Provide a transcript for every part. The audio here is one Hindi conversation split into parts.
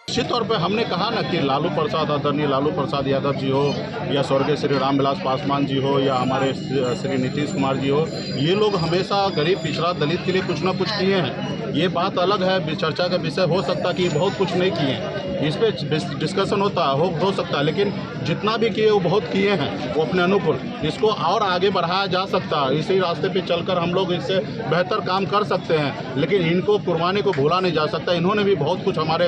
निश्चित तौर पे हमने कहा ना कि लालू प्रसाद, आदरणीय लालू प्रसाद यादव जी हो या स्वर्गीय श्री रामविलास पासवान जी हो या हमारे श्री नीतीश कुमार जी हो, ये लोग हमेशा गरीब, पिछड़ा, दलित के लिए कुछ ना कुछ किए हैं। ये बात अलग है, चर्चा का विषय हो सकता कि बहुत कुछ नहीं किए हैं, इस पे डिस्कशन हो सकता है, लेकिन जितना भी किए वो बहुत किए हैं वो अपने अनुकूल। इसको और आगे बढ़ाया जा सकता है, इसी रास्ते पे चलकर हम लोग इससे बेहतर काम कर सकते हैं, लेकिन इनको कुर्बानी को भूला नहीं जा सकता। इन्होंने भी बहुत कुछ हमारे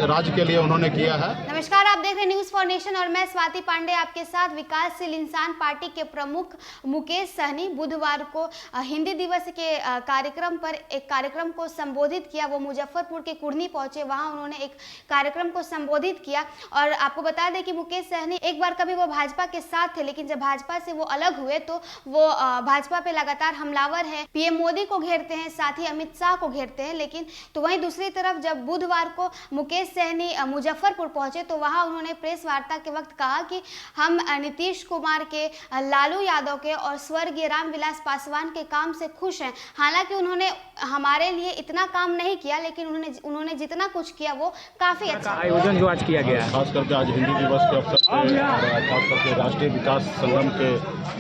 राज्य के लिए उन्होंने किया है। नमस्कार, आप देख रहे हैं न्यूज़ फॉर नेशन और मैं स्वाति पांडे आपके साथ। विकासशील इंसान पार्टी के प्रमुख मुकेश सहनी बुधवार को हिंदी दिवस के कार्यक्रम पर एक कार्यक्रम को संबोधित किया। वो मुजफ्फरपुर के कुढ़नी पहुंचे, वहां उन्होंने एक कार्यक्रम को संबोधित किया। और आपको बता दें कि मुकेश सहनी एक बार कभी वो भाजपा के साथ थे, लेकिन जब भाजपा से वो अलग हुए तो वो भाजपा पे लगातार हमलावर हैं, पीएम मोदी को घेरते हैं, साथ ही अमित शाह को घेरते हैं। लेकिन तो वहीं दूसरी तरफ जब बुधवार को मुकेश सहनी मुजफ्फरपुर पहुंचे तो वहां उन्होंने प्रेस वार्ता के वक्त कहा कि हम नीतीश कुमार के, लालू यादव के और स्वर्गीय रामविलास पासवान के काम से खुश हैं। हालांकि उन्होंने हमारे लिए इतना काम नहीं किया, लेकिन उन्होंने जितना कुछ किया वो काफी अच्छा। आयोजन जो आज किया गया है, खास करके आज हिंदी दिवस के अवसर पर और खास करके राष्ट्रीय विकास संगम के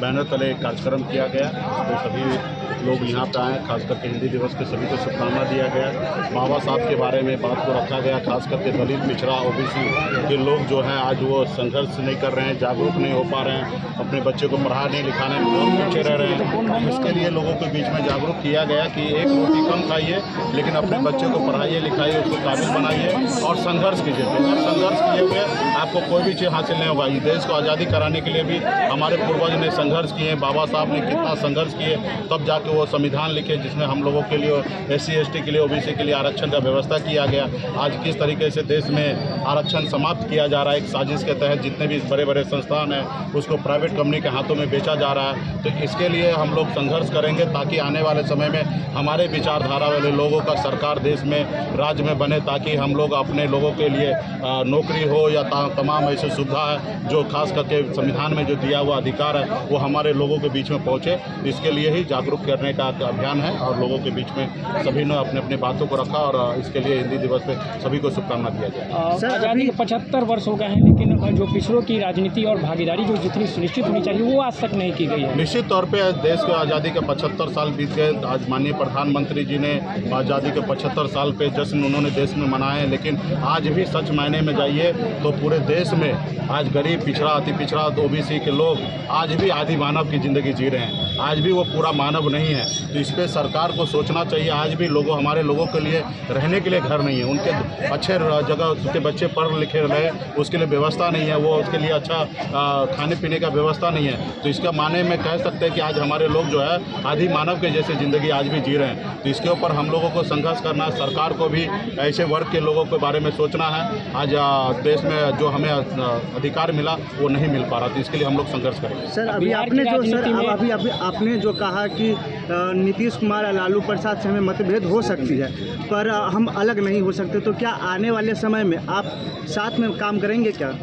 बैनर तले कार्यक्रम किया गया, तो सभी लोग यहाँ पे आए। खास करके हिंदी दिवस के सभी को शुभकामना दिया गया। बाबा साहब के बारे में बात को रखा गया, खास करके दलित, पिछड़ा, ओबीसी के लोग जो हैं आज वो संघर्ष नहीं कर रहे हैं, जागरूक नहीं हो पा रहे हैं, अपने बच्चे को पढ़ाने लिखाने में बहुत पीछे रह रहे हैं। इसके लिए लोगों के बीच में जागरूक किया गया कि एक रोटी कम खाइए, लेकिन अपने बच्चे को पढ़ाइए लिखाइए, उसको काबिल बनाइए और संघर्ष कीजिए। अगर संघर्ष किए हुए आपको कोई भी चीज़ हासिल नहीं होगा। इस देश को आज़ादी कराने के लिए भी हमारे पूर्वज ने संघर्ष किए, बाबा साहब ने कितना संघर्ष किए, तब जाके वो संविधान लिखे जिसमें हम लोगों के लिए, SC ST के लिए, OBC के लिए आरक्षण का व्यवस्था किया गया। आज किस तरीके से देश में आरक्षण समाप्त किया जा रहा है, एक साजिश के तहत जितने भी बड़े बड़े संस्थान हैं उसको प्राइवेट कंपनी के हाथों में बेचा जा रहा है। तो इसके लिए हम लोग संघर्ष करेंगे ताकि आने वाले समय में हमारे विचारधारा वाले लोगों का सरकार देश में, राज्य में बने, ताकि हम लोग अपने लोगों के लिए नौकरी हो या तमाम ऐसी सुविधा है जो खास करके संविधान में जो दिया हुआ अधिकार है वो हमारे लोगों के बीच में पहुँचे। इसके लिए ही जागरूक करने का अभियान है और लोगों के बीच में सभी ने अपने अपने बातों को रखा और इसके लिए हिंदी दिवस पे सभी को शुभकामना दिया जाए। सर, आज़ादी के 75 वर्ष हो गए हैं, लेकिन जो पिछड़ों की राजनीति और भागीदारी जो जितनी सुनिश्चित होनी चाहिए वो आज तक नहीं की गई है। निश्चित तौर पे देश को आज़ादी के 75 साल बीत गए। आज माननीय प्रधानमंत्री जी ने आज़ादी के 75 साल पे जश्न उन्होंने देश में मनाए, लेकिन आज भी सच मायने में जाइए तो पूरे देश में आज गरीब, पिछड़ा, अति पिछड़ा, OBC के लोग आज भी आदि मानव की ज़िंदगी जी रहे हैं। आज भी वो पूरा मानव नहीं है, तो इस पर सरकार को सोचना चाहिए। आज भी हमारे लोगों के लिए रहने के लिए घर नहीं है, उनके अच्छे जगह उसके बच्चे पढ़ लिखे रहे उसके लिए व्यवस्था नहीं है, वो उसके लिए अच्छा खाने पीने का व्यवस्था नहीं है। तो इसका माने में कह सकते हैं कि आज हमारे लोग जो है आदि मानव के जैसे ज़िंदगी आज भी जी रहे हैं। तो इसके ऊपर हम लोगों को संघर्ष करना है, सरकार को भी ऐसे वर्ग के लोगों के बारे में सोचना है। आज देश में जो हमें अधिकार मिला वो नहीं मिल पा रहा, तो इसके लिए हम लोग संघर्ष करेंगे। सर, अभी आपने जो कहा कि नीतीश कुमार और लालू प्रसाद से हमें मतभेद हो सकती है पर हम अलग नहीं हो सकते, तो क्या आने वाले समय में आप साथ में काम करेंगे क्या?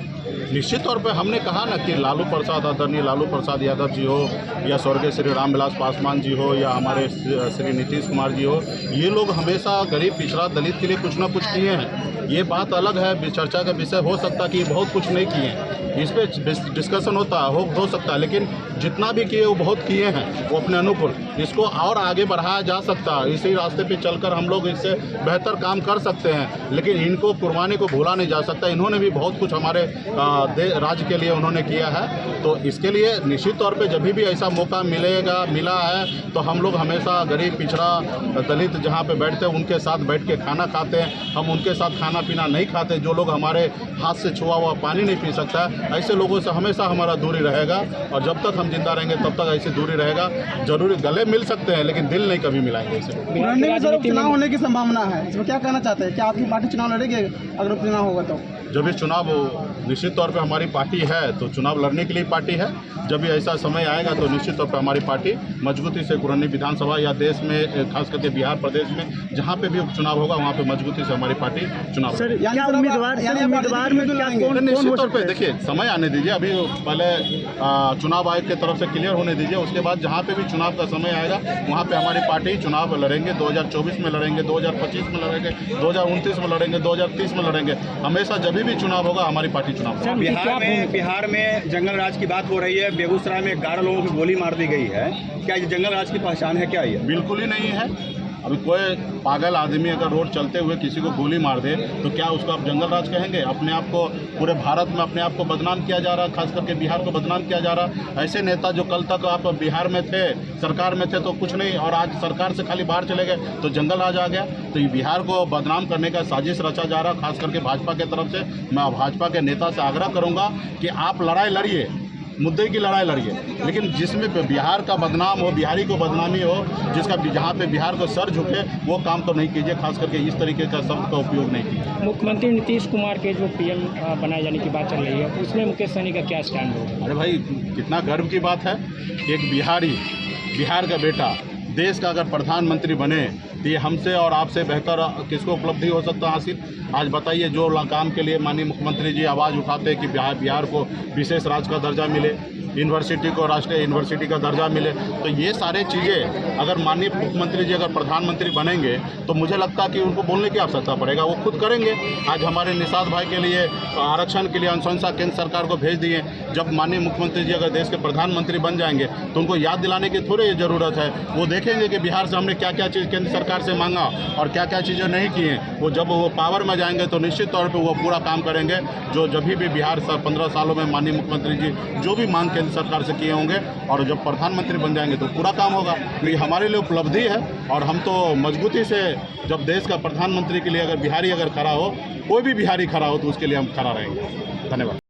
निश्चित तौर पे हमने कहा ना कि लालू प्रसाद, आदरणीय लालू प्रसाद यादव जी हो या स्वर्गीय श्री रामविलास पासवान जी हो या हमारे श्री नीतीश कुमार जी हो, ये लोग हमेशा गरीब, पिछड़ा, दलित के लिए कुछ ना कुछ किए हैं। ये बात अलग है, चर्चा का विषय हो सकता कि बहुत कुछ नहीं किए हैं, इस पे डिस्कशन हो सकता है, लेकिन जितना भी किए वो बहुत किए हैं वो अपने अनुकूल। इसको और आगे बढ़ाया जा सकता है, इसी रास्ते पे चलकर हम लोग इससे बेहतर काम कर सकते हैं, लेकिन इनको कुर्बानी को भूला नहीं जा सकता। इन्होंने भी बहुत कुछ हमारे राज्य के लिए उन्होंने किया है। तो इसके लिए निश्चित तौर पे जब भी ऐसा मौका मिला है तो हम लोग हमेशा गरीब, पिछड़ा, दलित जहाँ पे बैठते हैं उनके साथ बैठ के खाना खाते हैं। हम उनके साथ खाना पीना नहीं खाते। जो लोग हमारे हाथ से छुआ हुआ पानी नहीं पी सकता है, ऐसे लोगों से हमेशा हमारा दूरी रहेगा और जब तक हम जिंदा रहेंगे तब तक ऐसी दूरी रहेगा। जरूरी गले मिल सकते हैं लेकिन दिल नहीं कभी मिलाएंगे। इसे चुनाव होने की संभावना है, इसमें क्या कहना चाहते हैं? क्या आपकी पार्टी चुनाव लड़ेगी अगर चुनाव होगा तो? जब ये चुनाव निश्चित तौर पे हमारी पार्टी है तो चुनाव लड़ने के लिए पार्टी है। जब भी ऐसा समय आएगा तो निश्चित तौर पे हमारी पार्टी मजबूती से कुरनी विधानसभा या देश में खास करके बिहार प्रदेश में जहाँ पे भी चुनाव होगा वहाँ पे मजबूती से हमारी पार्टी चुनाव। सर, उम्मीदवार में निश्चित तौर पे देखिए समय आने दीजिए, अभी पहले चुनाव आयोग की तरफ से क्लियर होने दीजिए, उसके बाद जहाँ पे भी चुनाव का समय आएगा वहाँ पे हमारी पार्टी चुनाव लड़ेंगे। 2024 में लड़ेंगे, 2025 में लड़ेंगे, 2029 में लड़ेंगे, 2030 में लड़ेंगे। हमेशा जब भी चुनाव होगा हमारी पार्टी चुनाव लड़ेगी। बिहार में जंगल राज की बात हो रही है, बेगूसराय में 11 लोगों की गोली मार दी गई है, क्या ये जंगल राज की पहचान है? क्या ये? बिल्कुल ही नहीं है। अभी कोई पागल आदमी अगर रोड चलते हुए किसी को गोली मार दे तो क्या उसको आप जंगल राज कहेंगे? अपने आप को पूरे भारत में अपने आप को बदनाम किया जा रहा है, खास करके बिहार को बदनाम किया जा रहा है। ऐसे नेता जो कल तक आप बिहार में थे, सरकार में थे तो कुछ नहीं, और आज सरकार से खाली बाहर चले गए तो जंगल राज आ गया। तो ये बिहार को बदनाम करने का साजिश रचा जा रहा है, खास करके भाजपा की तरफ से। मैं भाजपा के नेता से आग्रह करूँगा कि आप लड़ाई लड़िए, मुद्दे की लड़ाई लड़िए, लेकिन जिसमें बिहार का बदनाम हो, बिहारी को बदनामी हो, जिसका जहाँ पे बिहार को सर झुके वो काम तो नहीं कीजिए, खास करके इस तरीके का शब्द का उपयोग नहीं कीजिए। मुख्यमंत्री नीतीश कुमार के जो पीएम बनाए जाने की बात चल रही है, उसमें मुकेश सहनी का क्या स्टैंड होगा? अरे भाई, कितना गर्व की बात है। एक बिहारी, बिहार का बेटा देश का अगर प्रधानमंत्री बने तो ये हमसे और आपसे बेहतर किसको उपलब्धि हो सकता है हासिल? आज बताइए, जो काम के लिए माननीय मुख्यमंत्री जी आवाज़ उठाते हैं कि बिहार को विशेष राज्य का दर्जा मिले, यूनिवर्सिटी को राष्ट्रीय यूनिवर्सिटी का दर्जा मिले, तो ये सारे चीज़ें अगर माननीय मुख्यमंत्री जी अगर प्रधानमंत्री बनेंगे तो मुझे लगता है कि उनको बोलने की आवश्यकता पड़ेगा, वो खुद करेंगे। आज हमारे निषाद भाई के लिए आरक्षण के लिए अनुशंसा केंद्र सरकार को भेज दिए। जब माननीय मुख्यमंत्री जी अगर देश के प्रधानमंत्री बन जाएंगे तो उनको याद दिलाने की थोड़ी ज़रूरत है। वो देखेंगे कि बिहार से हमने क्या क्या चीज़ केंद्र सरकार से मांगा और क्या क्या चीज़ें नहीं की हैं। वो जब वो पावर में जाएंगे तो निश्चित तौर पर वो पूरा काम करेंगे जो जब भी बिहार 15 सालों में माननीय मुख्यमंत्री जी जो भी मांग केंद्र सरकार से किए होंगे, और जब प्रधानमंत्री बन जाएंगे तो पूरा काम होगा। तो ये हमारे लिए उपलब्धि है, और हम तो मजबूती से जब देश का प्रधानमंत्री के लिए अगर बिहारी अगर खड़ा हो, कोई भी बिहारी खड़ा हो, तो उसके लिए हम खड़ा रहेंगे। धन्यवाद।